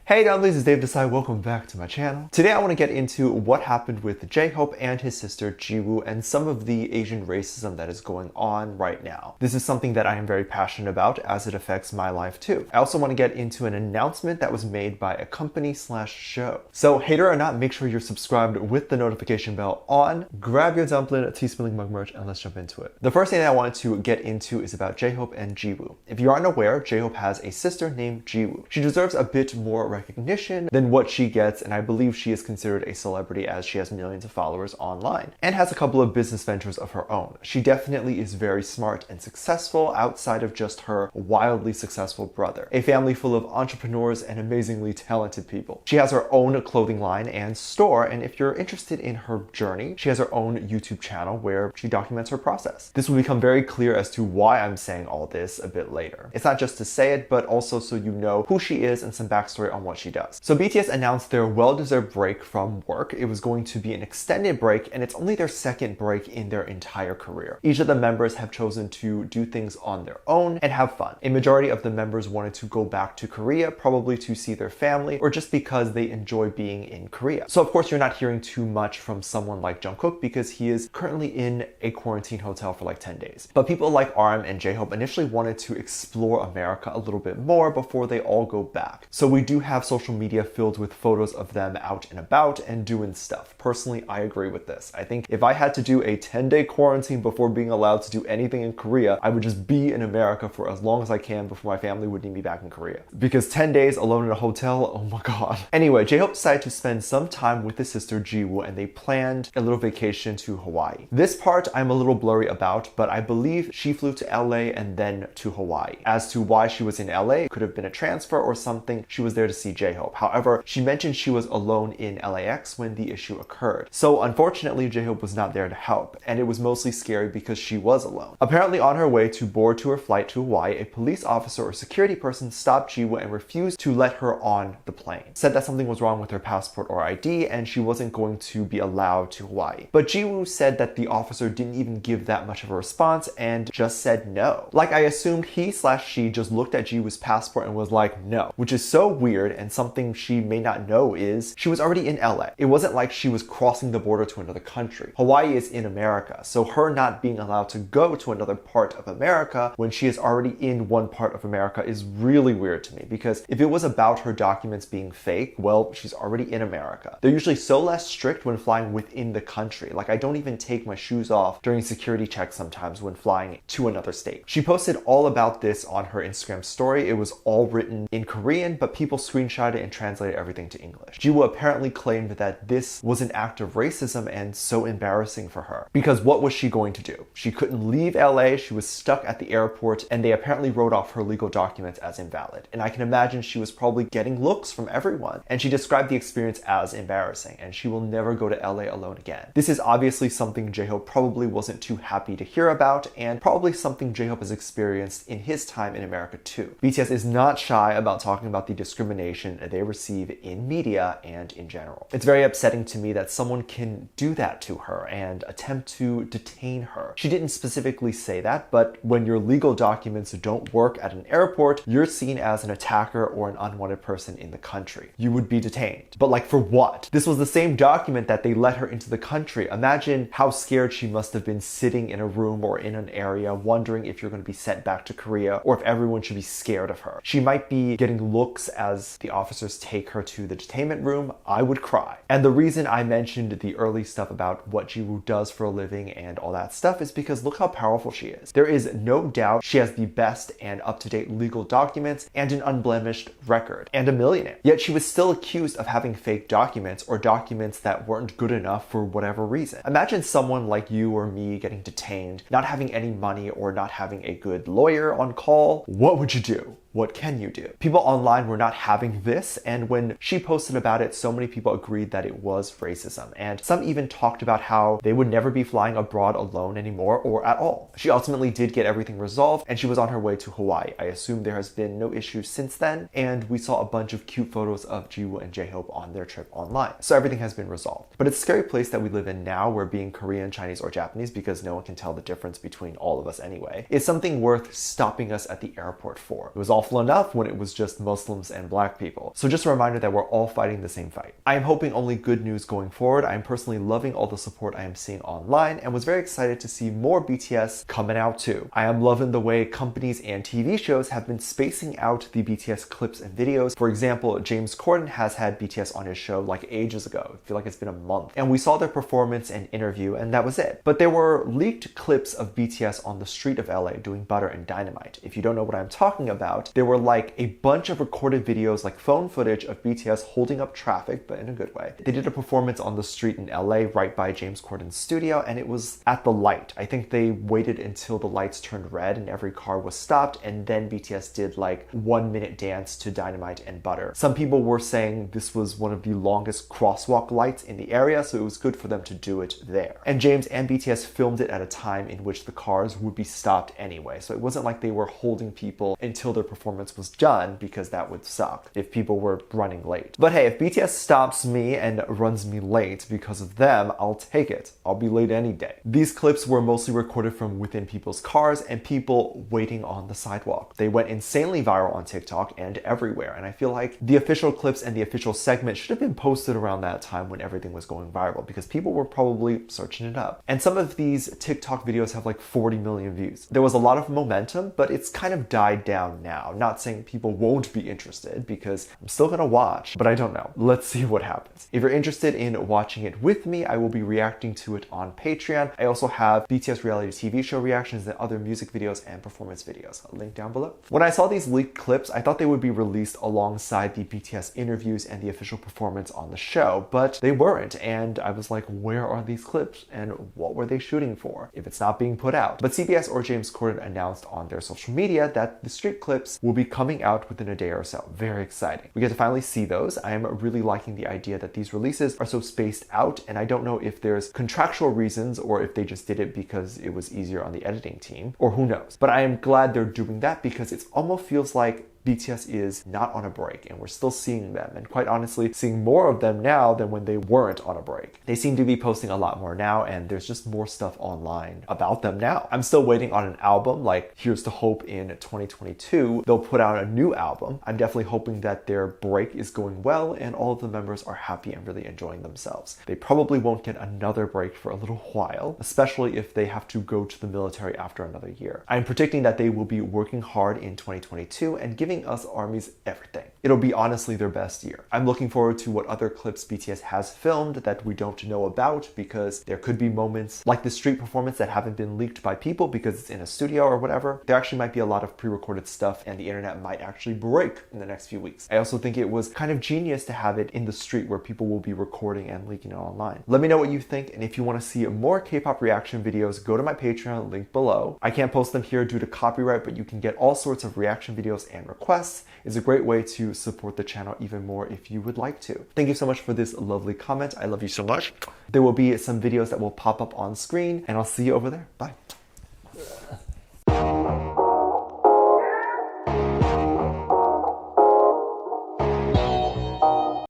Hey dumplings, it's Dave Desai. Welcome back to my channel. Today I want to get into what happened with JHope and his sister Jiwoo and some of the Asian racism that is going on right now. This is something that I am very passionate about as it affects my life too. I also want to get into an announcement that was made by a company/show. So hater or not, make sure you're subscribed with the notification bell on. Grab your dumpling, tea-spilling mug merch, and let's jump into it. The first thing that I wanted to get into is about JHope and Jiwoo. If you aren't aware, JHope has a sister named Jiwoo. She deserves a bit more recognition than what she gets, and I believe she is considered a celebrity as she has millions of followers online and has a couple of business ventures of her own. She definitely is very smart and successful outside of just her wildly successful brother. A family full of entrepreneurs and amazingly talented people. She has her own clothing line and store, and if you're interested in her journey, she has her own YouTube channel where she documents her process. This will become very clear as to why I'm saying all this a bit later. It's not just to say it, but also so you know who she is and some backstory on what she does. So BTS announced their well-deserved break from work. It was going to be an extended break, and it's only their second break in their entire career. Each of the members have chosen to do things on their own and have fun. A majority of the members wanted to go back to Korea, probably to see their family or just because they enjoy being in Korea. So of course you're not hearing too much from someone like Jungkook because he is currently in a quarantine hotel for like 10 days. But people like RM and JHope initially wanted to explore America a little bit more before they all go back. So we do have social media filled with photos of them out and about and doing stuff. Personally, I agree with this. I think if I had to do a 10-day quarantine before being allowed to do anything in Korea, I would just be in America for as long as I can before my family would need me back in Korea. Because 10 days alone in a hotel, oh my god. Anyway, JHope decided to spend some time with his sister Jiwoo and they planned a little vacation to Hawaii. This part I'm a little blurry about, but I believe she flew to LA and then to Hawaii. As to why she was in LA, it could have been a transfer or something. She was there to see JHope. However, she mentioned she was alone in LAX when the issue occurred. So unfortunately, JHope was not there to help, and it was mostly scary because she was alone. Apparently on her way to board to her flight to Hawaii, a police officer or security person stopped Jiwoo and refused to let her on the plane. Said that something was wrong with her passport or ID and she wasn't going to be allowed to Hawaii. But Jiwoo said that the officer didn't even give that much of a response and just said no. Like I assumed he/she just looked at Jiwoo's passport and was like no, which is so weird, and something she may not know is she was already in LA. It wasn't like she was crossing the border to another country. Hawaii is in America, so her not being allowed to go to another part of America when she is already in one part of America is really weird to me, because if it was about her documents being fake, well, she's already in America. They're usually so less strict when flying within the country. Like I don't even take my shoes off during security checks sometimes when flying to another state. She posted all about this on her Instagram story. It was all written in Korean, but people screenshotted it and translated everything to English. Jiwoo apparently claimed that this was an act of racism and so embarrassing for her. Because what was she going to do? She couldn't leave LA, she was stuck at the airport, and they apparently wrote off her legal documents as invalid. And I can imagine she was probably getting looks from everyone. And she described the experience as embarrassing, and she will never go to LA alone again. This is obviously something JHope probably wasn't too happy to hear about, and probably something JHope has experienced in his time in America too. BTS is not shy about talking about the discrimination they receive in media and in general. It's very upsetting to me that someone can do that to her and attempt to detain her. She didn't specifically say that, but when your legal documents don't work at an airport, you're seen as an attacker or an unwanted person in the country. You would be detained. But like for what? This was the same document that they let her into the country. Imagine how scared she must have been sitting in a room or in an area wondering if you're going to be sent back to Korea or if everyone should be scared of her. She might be getting looks as the officers take her to the detainment room. I would cry. And the reason I mentioned the early stuff about what Jiwoo does for a living and all that stuff is because look how powerful she is. There is no doubt she has the best and up-to-date legal documents and an unblemished record and a millionaire. Yet she was still accused of having fake documents or documents that weren't good enough for whatever reason. Imagine someone like you or me getting detained, not having any money or not having a good lawyer on call. What would you do? What can you do? People online were not having this, and when she posted about it, so many people agreed that it was racism, and some even talked about how they would never be flying abroad alone anymore or at all. She ultimately did get everything resolved, and she was on her way to Hawaii. I assume there has been no issues since then, and we saw a bunch of cute photos of Jiwoo and JHope on their trip online. So everything has been resolved. But it's a scary place that we live in now, where being Korean, Chinese, or Japanese, because no one can tell the difference between all of us anyway, is something worth stopping us at the airport for. It was all awful enough when it was just Muslims and black people. So just a reminder that we're all fighting the same fight. I am hoping only good news going forward. I am personally loving all the support I am seeing online and was very excited to see more BTS coming out too. I am loving the way companies and TV shows have been spacing out the BTS clips and videos. For example, James Corden has had BTS on his show like ages ago. I feel like it's been a month. And we saw their performance and interview and that was it. But there were leaked clips of BTS on the street of LA doing Butter and Dynamite. If you don't know what I'm talking about, there were like a bunch of recorded videos, like phone footage of BTS holding up traffic, but in a good way. They did a performance on the street in LA right by James Corden's studio and it was at the light. I think they waited until the lights turned red and every car was stopped and then BTS did like 1 minute dance to Dynamite and Butter. Some people were saying this was one of the longest crosswalk lights in the area, so it was good for them to do it there. And James and BTS filmed it at a time in which the cars would be stopped anyway, so it wasn't like they were holding people until their performance was done, because that would suck if people were running late. But hey, if BTS stops me and runs me late because of them, I'll take it. I'll be late any day. These clips were mostly recorded from within people's cars and people waiting on the sidewalk. They went insanely viral on TikTok and everywhere, and I feel like the official clips and the official segment should have been posted around that time when everything was going viral, because people were probably searching it up. And some of these TikTok videos have like 40 million views. There was a lot of momentum, but it's kind of died down now. Not saying people won't be interested, because I'm still gonna watch, but I don't know. Let's see what happens. If you're interested in watching it with me, I will be reacting to it on Patreon. I also have BTS reality TV show reactions and other music videos and performance videos. I'll link down below. When I saw these leaked clips, I thought they would be released alongside the BTS interviews and the official performance on the show, but they weren't, and I was like, where are these clips and what were they shooting for if it's not being put out? But CBS or James Corden announced on their social media that the street clips will be coming out within a day or so. Very exciting. We get to finally see those. I am really liking the idea that these releases are so spaced out, and I don't know if there's contractual reasons or if they just did it because it was easier on the editing team, or who knows. But I am glad they're doing that, because it almost feels like BTS is not on a break and we're still seeing them, and quite honestly seeing more of them now than when they weren't on a break. They seem to be posting a lot more now and there's just more stuff online about them now. I'm still waiting on an album, like Here's to Hope in 2022. They'll put out a new album. I'm definitely hoping that their break is going well and all of the members are happy and really enjoying themselves. They probably won't get another break for a little while, especially if they have to go to the military after another year. I'm predicting that they will be working hard in 2022 and giving us ARMYs everything. It'll be honestly their best year. I'm looking forward to what other clips BTS has filmed that we don't know about, because there could be moments like the street performance that haven't been leaked by people because it's in a studio or whatever. There actually might be a lot of pre-recorded stuff and the internet might actually break in the next few weeks. I also think it was kind of genius to have it in the street where people will be recording and leaking it online. Let me know what you think, and if you want to see more K-pop reaction videos, go to my Patreon, link below. I can't post them here due to copyright, but you can get all sorts of reaction videos and requests. It's a great way to support the channel even more if you would like to. Thank you so much for this lovely comment. I love you so much. There will be some videos that will pop up on screen, and I'll see you over there. Bye.